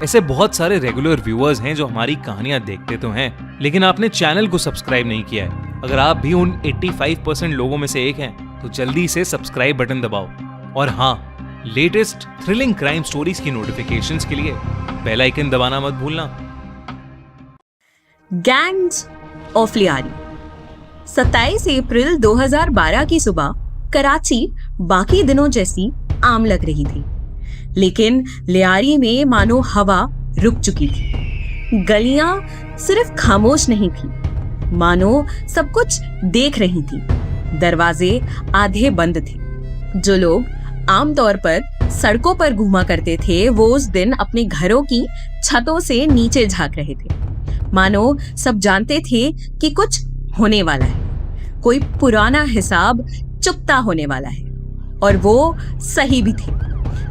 ऐसे बहुत सारे रेगुलर व्यूअर्स हैं जो हमारी कहानियां देखते तो हैं, लेकिन आपने चैनल को सब्सक्राइब नहीं किया है। अगर आप भी उन 85% लोगों में से एक हैं, तो जल्दी से सब्सक्राइब बटन दबाओ। और हाँ, लेटेस्ट थ्रिलिंग क्राइम स्टोरीज की नोटिफिकेशंस के लिए बेल आइकन दबाना मत भूलना। Gangs of Lyari. 27 अप्रैल 2012 की सुबह कराची बाकी दिनों जैसी आम लग रही थी, लेकिन लियारी में मानो हवा रुक चुकी थी। गलियां सिर्फ खामोश नहीं थी, मानो सब कुछ देख रही थी। दरवाजे आधे बंद थे। जो लोग आमतौर पर सड़कों पर घूमा करते थे, वो उस दिन अपने घरों की छतों से नीचे झांक रहे थे। मानो सब जानते थे कि कुछ होने वाला है, कोई पुराना हिसाब चुकता होने वाला है। और वो सही भी थे।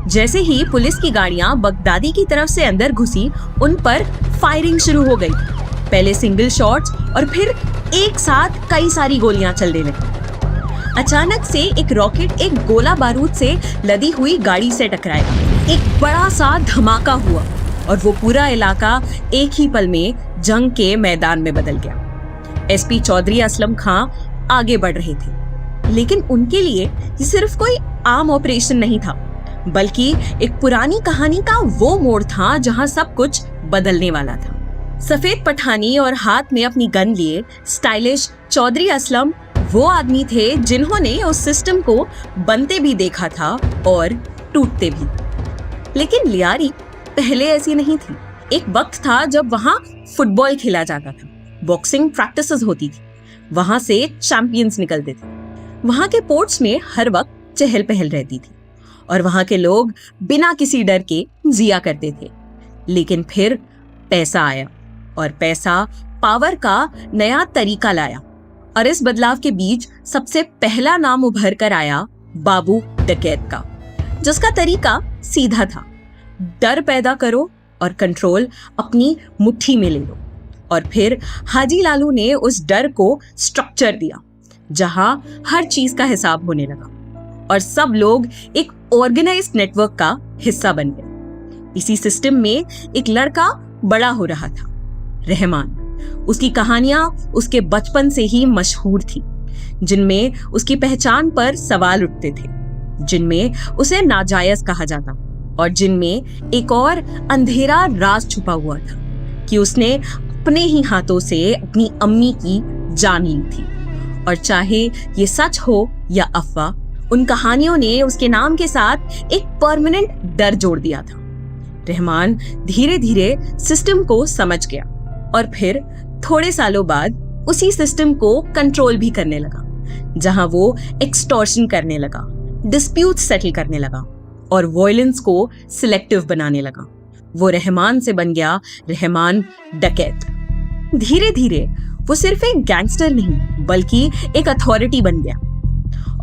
जैसे ही पुलिस की गाड़ियां बगदादी की तरफ से अंदर घुसी, उन पर फायरिंग शुरू हो गई। पहले सिंगल शॉट्स और फिर एक साथ कई सारी गोलियां चलने लगी। अचानक से एक रॉकेट एक गोला बारूद से लदी हुई गाड़ी से टकराया। एक बड़ा सा धमाका हुआ और वो पूरा इलाका एक ही पल में जंग के मैदान में बदल गया। एसपी चौधरी असलम खां आगे बढ़ रहे थे, लेकिन उनके लिए ये सिर्फ कोई आम ऑपरेशन नहीं था, बल्कि एक पुरानी कहानी का वो मोड़ था जहां सब कुछ बदलने वाला था। सफेद पठानी और हाथ में अपनी गन लिए स्टाइलिश चौधरी असलम वो आदमी थे जिन्होंने उस सिस्टम को बनते भी देखा था और टूटते भी। लेकिन लियारी पहले ऐसी नहीं थी। एक वक्त था जब वहां फुटबॉल खेला जाता था, बॉक्सिंग प्रैक्टिसेस होती थी, वहां से चैंपियंस निकलते थे। वहां के पोर्ट्स में हर वक्त चहल पहल रहती थी और वहां के लोग बिना किसी डर के जिया करते थे। लेकिन फिर पैसा आया और पैसा पावर का नया तरीका लाया। और इस बदलाव के बीच सबसे पहला नाम उभर कर आया बाबू डकैत का, जिसका तरीका सीधा था। डर पैदा करो और कंट्रोल अपनी मुट्ठी में ले लो। और फिर हाजी लालू ने उस डर को स्ट्रक्चर दिया, जहां हर चीज का हिसाब होने लगा और सब लोग एक ऑर्गेनाइज्ड नेटवर्क का हिस्सा बन गए। इसी सिस्टम में एक लड़का बड़ा हो रहा था, रहमान। उसकी कहानियां उसके बचपन से ही मशहूर थी, जिनमें उसकी पहचान पर सवाल उठते थे, जिनमें उसे नाजायज कहा जाता और जिनमें एक और अंधेरा राज छुपा हुआ था कि उसने अपने ही हाथों से अपनी अम्मी की जान ली थी। और चाहे ये सच हो या अफवाह, उन कहानियों ने उसके नाम के साथ एक परमानेंट डर जोड़ दिया था। रहमान धीरे धीरे सिस्टम को समझ गया और फिर थोड़े सालों बाद उसी सिस्टम को कंट्रोल भी करने लगा, जहां वो एक्सटॉर्शन करने लगा, डिस्प्यूट सेटल करने लगा और वॉयलेंस को सिलेक्टिव बनाने लगा। वो रहमान से बन गया रहमान डकैत। धीरे धीरे वो सिर्फ एक गैंगस्टर नहीं, बल्कि एक अथॉरिटी बन गया।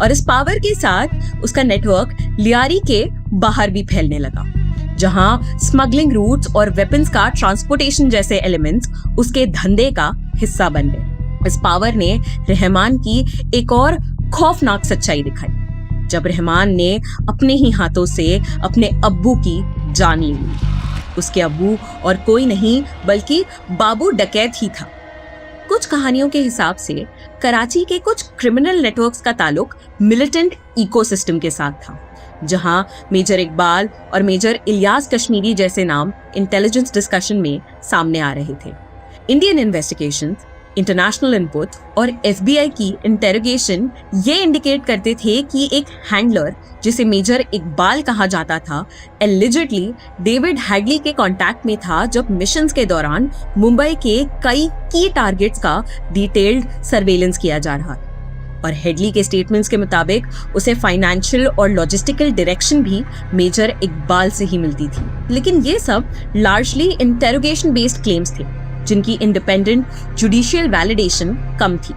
और इस पावर के साथ उसका नेटवर्क लियारी के बाहर भी फैलने लगा, जहां स्मगलिंग रूट्स और वेपन्स का ट्रांसपोर्टेशन जैसे एलिमेंट्स उसके धंधे का हिस्सा बन गए। इस पावर ने रहमान की एक और खौफनाक सच्चाई दिखाई, जब रहमान ने अपने ही हाथों से अपने अब्बू की जान ली। उसके अब्बू और कोई नहीं बल्कि बाबू डकैत ही था। कुछ कहानियों के हिसाब से कराची के कुछ क्रिमिनल नेटवर्क्स का ताल्लुक मिलिटेंट इकोसिस्टम के साथ था, जहां मेजर इकबाल और मेजर इलियास कश्मीरी जैसे नाम इंटेलिजेंस डिस्कशन में सामने आ रहे थे। इंडियन इन्वेस्टिगेशंस, इंटरनेशनल इनपुट और एफबीआई की इंटेरोगेशन ये इंडिकेट करते थे कि एक हैंडलर जिसे मेजर इकबाल कहा जाता था, एलिजिडली डेविड हैडली के कांटेक्ट में था जब मिशंस के दौरान मुंबई के कई की टारगेट्स का डिटेल्ड सर्वेलेंस किया जा रहा था। और हेडली के स्टेटमेंट्स के मुताबिक उसे फाइनेंशियल और लॉजिस्टिकल डायरेक्शन भी मेजर इकबाल से ही मिलती थी। लेकिन ये सब लार्जली इंटेरोगेशन बेस्ड क्लेम्स थे, जिनकी इंडिपेंडेंट जुडिशियल वैलिडेशन कम थी।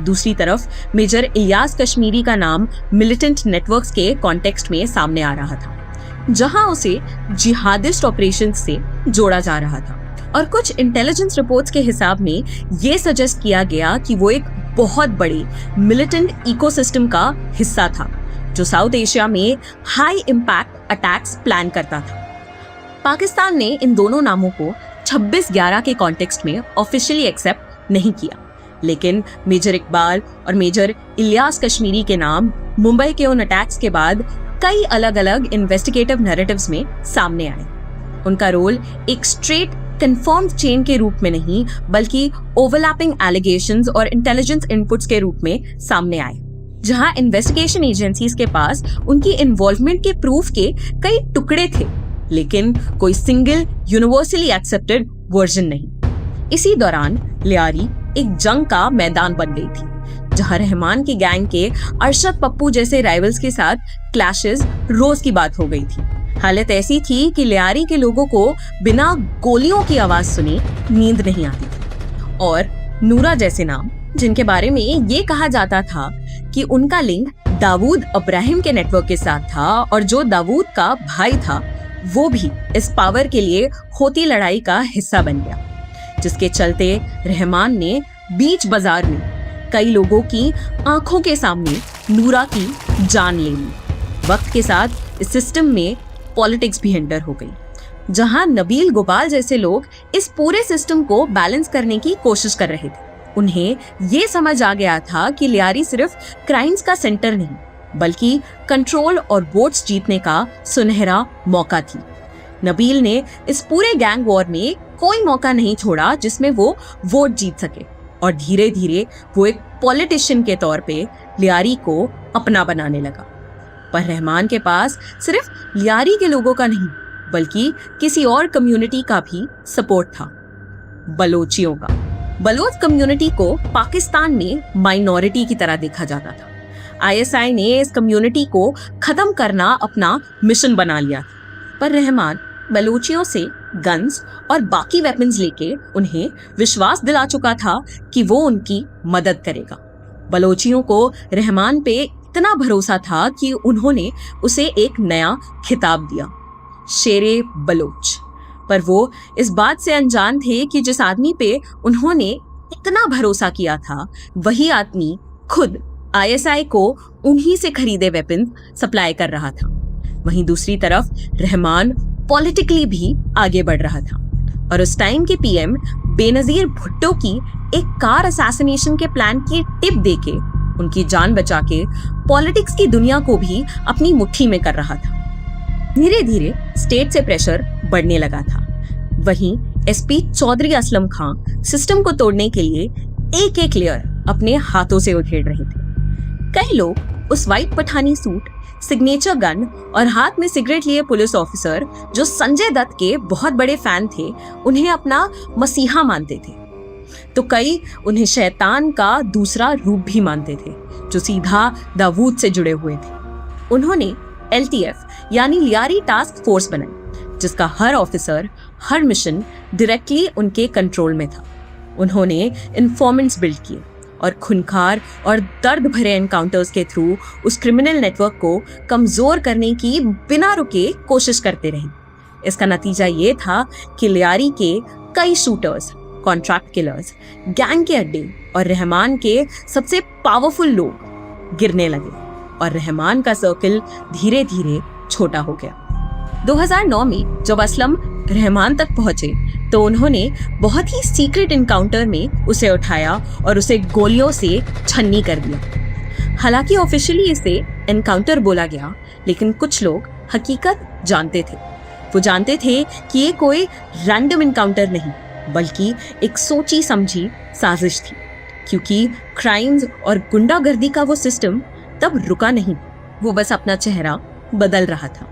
दूसरी तरफ मेजर इलियास कश्मीरी का नाम मिलिटेंट नेटवर्क्स के कॉन्टेक्स्ट में सामने आ रहा था, जहां उसे जिहादिस्ट ऑपरेशंस से जोड़ा जा रहा था। और कुछ इंटेलिजेंस रिपोर्ट्स के हिसाब में ये सजेस्ट किया गया कि वो एक बहुत बड़े मिलिटेंट इकोसिस्टम का हिस्सा था, जो साउथ एशिया में हाई इम्पैक्ट अटैक्स प्लान करता था। पाकिस्तान ने इन दोनों नामों को 26/11 के कॉन्टेक्स्ट में ऑफिशियली एक्सेप्ट नहीं किया, लेकिन मेजर इकबाल और मेजर इलियास कश्मीरी के नाम मुंबई के उन अटैक्स के बाद कई अलग अलग इन्वेस्टिगेटिव नैरेटिव्स में सामने आए। उनका रोल एक स्ट्रेट कंफर्म्ड चेन के रूप में नहीं, बल्कि ओवरलैपिंग एलिगेशंस और इंटेलिजेंस इनपुट्स के रूप में सामने आए, जहां इन्वेस्टिगेशन एजेंसीज के पास उनकी इन्वॉल्वमेंट के प्रूफ के कई टुकड़े थे, लेकिन कोई सिंगल यूनिवर्सली एक्सेप्टेड वर्जन नहीं। इसी दौरान लियारी एक जंग का मैदान बन गई थी, जहां रहमान की गैंग के अरशद पप्पू जैसे राइवल्स के साथ क्लैशेस रोज की बात हो गई थी। हालत ऐसी थी कि लियारी के लोगों को बिना गोलियों की आवाज सुने नींद नहीं आती थी, और नूरा जैसे नाम, जिनके बारे में ये कहा जाता था कि उनका लिंक दाऊद इब्राहिम के नेटवर्क के साथ था और जो दाऊद का भाई था वो भी इस पावर के लिए होती लड़ाई का हिस्सा बन गया, जिसके चलते रहमान ने बीच बाजार में कई लोगों की आंखों के सामने नूरा की जान ले ली। वक्त के साथ इस सिस्टम में पॉलिटिक्स भी एंटर हो गई, जहां नबील गोपाल जैसे लोग इस पूरे सिस्टम को बैलेंस करने की कोशिश कर रहे थे। उन्हें ये समझ आ गया था कि लियारी सिर्फ क्राइम्स का सेंटर नहीं, बल्कि कंट्रोल और वोट्स जीतने का सुनहरा मौका थी। नबील ने इस पूरे गैंग वॉर में कोई मौका नहीं छोड़ा जिसमें वो वोट जीत सके, और धीरे धीरे वो एक पॉलिटिशियन के तौर पे लियारी को अपना बनाने लगा। पर रहमान के पास सिर्फ लियारी के लोगों का नहीं, बल्कि किसी और कम्युनिटी का भी सपोर्ट था, बलोचियों का। बलोच कम्युनिटी को पाकिस्तान में माइनॉरिटी की तरह देखा जाता था। आईएसआई ने इस कम्युनिटी को खत्म करना अपना मिशन बना लिया, पर रहमान बलोचियों से गन्स और बाकी वेपन्स लेके उन्हें विश्वास दिला चुका था कि वो उनकी मदद करेगा। बलोचियों को रहमान पे इतना भरोसा था कि उन्होंने उसे एक नया खिताब दिया, शेरे बलोच। पर वो इस बात से अनजान थे कि जिस आदमी पे उन्होंने इतना भरोसा किया था, वही आदमी खुद आईएसआई को उन्हीं से खरीदे वेपन सप्लाई कर रहा था। वहीं दूसरी तरफ रहमान पॉलिटिकली भी आगे बढ़ रहा था, और उस टाइम के पीएम बेनजीर भुट्टो की एक कार असैसिनेशन के प्लान की टिप देके उनकी जान बचा के पॉलिटिक्स की दुनिया को भी अपनी मुट्ठी में कर रहा था। धीरे धीरे स्टेट से प्रेशर बढ़ने लगा था। वहीं एसपी चौधरी असलम खान सिस्टम को तोड़ने के लिए एक एक लेयर अपने हाथों से उधेड़ रहे थे। कई लोग उस white Pathani suit, signature gun और हाथ में सिगरेट लिए पुलिस ऑफिसर, जो संजय दत्त के बहुत बड़े फैन थे, उन्हें अपना मसीहा मानते थे, तो कई उन्हें शैतान का दूसरा रूप भी मानते थे, जो सीधा दाऊद से जुड़े हुए थे। उन्होंने एलटीएफ यानी लियारी टास्क फोर्स बनाई, जिसका हर ऑफिसर, हर मिशन डायरेक्टली उनके कंट्रोल में था। उन्होंने इन्फॉर्मेंट्स बिल्ड किए और खूंखार और दर्द भरे एनकाउंटर्स के थ्रू उस क्रिमिनल नेटवर्क को कमजोर करने की बिना रुके कोशिश करते रहे। इसका नतीजा ये था कि लियारी के कई शूटर्स, कॉन्ट्रैक्ट किलर्स, गैंग के अड्डे और रहमान के सबसे पावरफुल लोग गिरने लगे, और रहमान का सर्कल धीरे धीरे छोटा हो गया। 2009 में जब असलम रहमान तक पहुंचे, तो उन्होंने बहुत ही सीक्रेट इनकाउंटर में उसे उठाया और उसे गोलियों से छन्नी कर दिया। हालांकि ऑफिशियली इसे एनकाउंटर बोला गया, लेकिन कुछ लोग हकीकत जानते थे। वो जानते थे कि ये कोई रैंडम इनकाउंटर नहीं, बल्कि एक सोची समझी साजिश थी, क्योंकि क्राइम्स और गुंडागर्दी का वो सिस्टम तब रुका नहीं, वो बस अपना चेहरा बदल रहा था।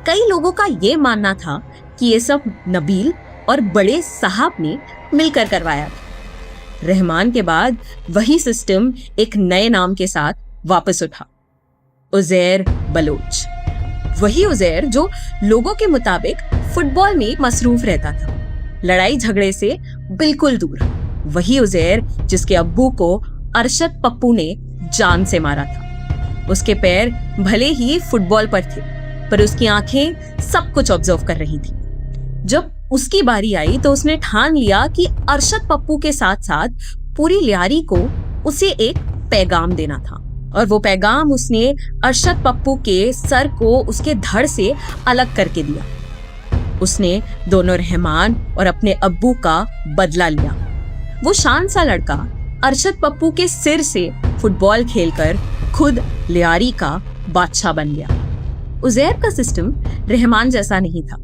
कई लोगों का ये मानना था कि ये सब नबील और बड़े साहब ने मिलकर करवाया था। रहमान के बाद वही सिस्टम एक नए नाम के साथ वापस उठा, उजैर बलोच। वही उजैर जो लोगों के मुताबिक फुटबॉल में मसरूफ रहता था, लड़ाई झगड़े से बिल्कुल दूर। वही उजैर जिसके अब्बू को अरशद पप्पू ने जान से मारा था। उसके पैर भले ही फुटबॉल पर थे, पर उसकी आंखें सब कुछ ऑब्जर्व कर रही थी। जब उसकी बारी आई तो उसने ठान लिया कि अरशद पप्पू के साथ साथ पूरी लियारी को उसे एक पैगाम देना था, और वो पैगाम उसने अरशद पप्पू के सर को उसके धड़ से अलग करके दिया। उसने दोनों रहमान और अपने अब्बू का बदला लिया। वो शान सा लड़का अरशद पप्पू के सिर से फुटबॉल खेलकर खुद लियारी का बादशाह बन गया। उजैर का सिस्टम रहमान जैसा नहीं था,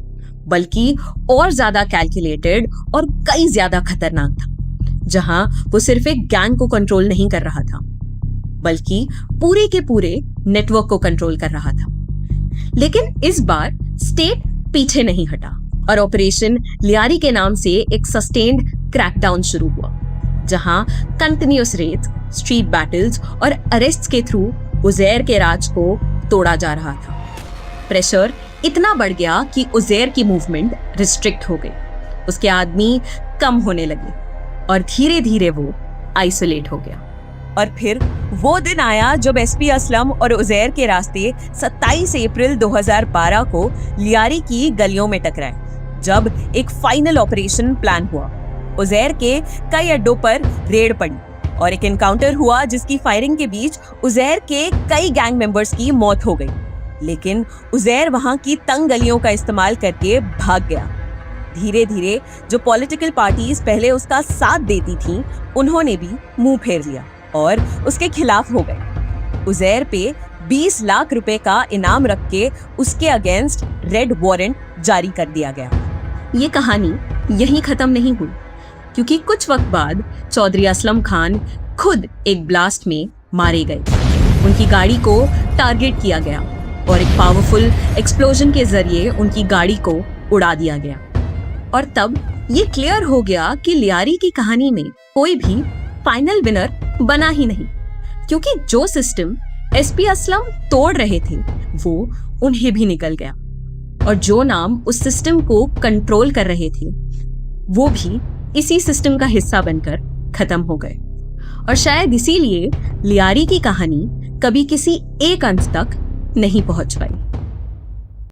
बल्कि और ज्यादा कैलकुलेटेड और कई ज्यादा खतरनाक था, जहां वो सिर्फ एक गैंग को कंट्रोल नहीं कर रहा था, बल्कि पूरे के पूरे नेटवर्क को कंट्रोल कर रहा था। लेकिन इस बार स्टेट पीछे नहीं हटा और ऑपरेशन लियारी के नाम से एक सस्टेन्ड क्रैकडाउन शुरू हुआ, जहां कंटिन्यूअस रेड्स, स्ट्रीट बैटल्स और अरेस्ट्स के थ्रू उजैर के राज को तोड़ा जा रहा था। प्रेशर इतना बढ़ गया कि उजैर की मूवमेंट रिस्ट्रिक्ट हो गई, उसके आदमी कम होने लगे और धीरे धीरे वो आइसोलेट हो गया। और फिर वो दिन आया जब एसपी असलम और उजैर के रास्ते 27 अप्रैल 2012 को लियारी की गलियों में टकराए, जब एक फाइनल ऑपरेशन प्लान हुआ। उजैर के कई अड्डों पर रेड पड़ी और एक एनकाउंटर हुआ जिसकी फायरिंग के बीच उजैर के कई गैंग मेंबर्स की मौत हो गई। लेकिन उजैर वहां की तंग गलियों का इस्तेमाल करके भाग गया। धीरे धीरे जो पॉलिटिकल पार्टीज पहले उसका साथ देती थीं, उन्होंने भी मुंह फेर लिया और उसके खिलाफ हो गए। उजैर पे 20 लाख रुपए का इनाम रख के उसके अगेंस्ट रेड वारंट जारी कर दिया गया। ये कहानी यहीं खत्म नहीं हुई, क्योंकि कुछ वक्त बाद चौधरी असलम खान खुद एक ब्लास्ट में मारे गए। उनकी गाड़ी को टारगेट किया गया और एक पावरफुल एक्सप्लोजन के जरिए उनकी गाड़ी को उड़ा दिया गया। और तब ये क्लियर हो गया कि लियारी की कहानी में कोई भी फाइनल विनर बना ही नहीं, क्योंकि जो सिस्टम एसपी असलम तोड़ रहे थे वो उन्हें भी निकल गया, और जो नाम उस सिस्टम को कंट्रोल कर रहे थे वो भी इसी सिस्टम का हिस्सा बनकर खत्म हो गए। और शायद इसीलिए लियारी की कहानी कभी किसी एक अंत तक नहीं पहुंच पाई।